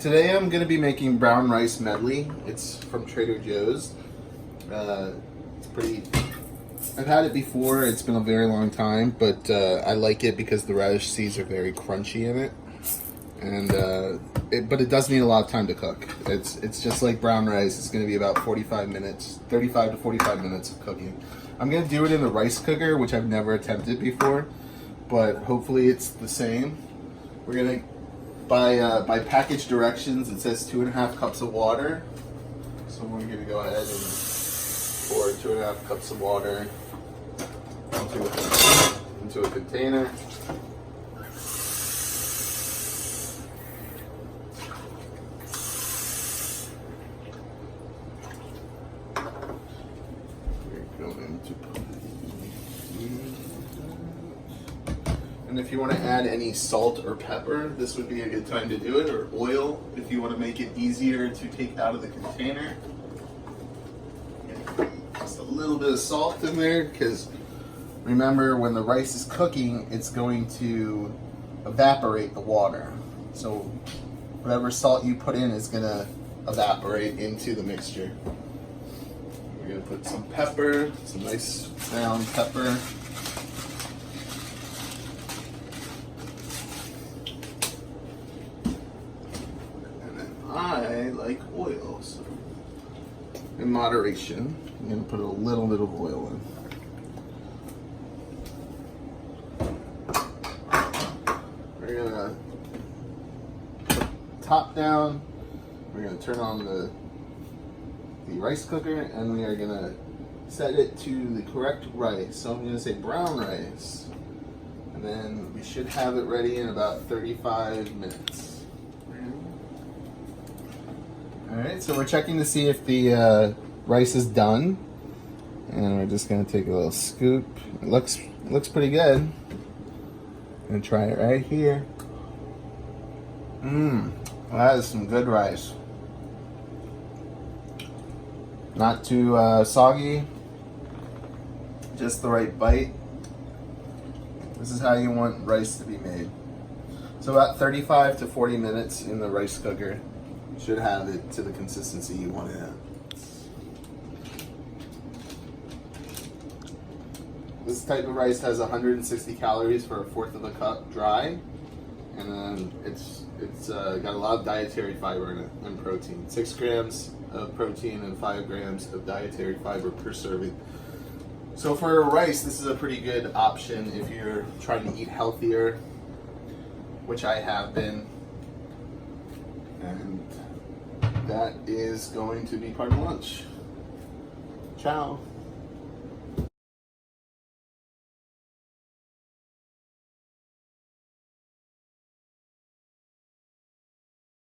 today I'm going to be making brown rice medley. It's from Trader Joe's. It's pretty... I've had it before. It's been a very long time, but I like it because the radish seeds are very crunchy in it. And but it does need a lot of time to cook. It's just like brown rice. It's going to be about 45 minutes, 35 to 45 minutes of cooking. I'm going to do it in the rice cooker, which I've never attempted before, but hopefully it's the same. We're going to, by package directions, it says 2.5 cups of water. So we're going to go ahead and pour 2.5 cups of water into a container. And if you want to add any salt or pepper, this would be a good time to do it, or oil if you want to make it easier to take out of the container. Just a little bit of salt in there, because remember, when the rice is cooking, it's going to evaporate the water. So whatever salt you put in is going to evaporate into the mixture. We're going to put some pepper, some nice ground pepper. I like oil, so in moderation, I'm going to put a little bit of oil in. We're going to put top down, we're going to turn on the rice cooker, and we are going to set it to the correct rice. So I'm going to say brown rice, and then we should have it ready in about 35 minutes. Alright, so we're checking to see if the rice is done, and we're just going to take a little scoop. It looks pretty good. I'm going to try it right here. That is some good rice. Not too soggy, just the right bite. This is how you want rice to be made. So about 35 to 40 minutes in the rice cooker. Should have it to the consistency you want it at. This type of rice has 160 calories for 1/4 of a cup dry, and then it's got a lot of dietary fiber in it and protein. 6 grams of protein and 5 grams of dietary fiber per serving. So for rice, this is a pretty good option if you're trying to eat healthier, which I have been. And that is going to be part of lunch. Ciao.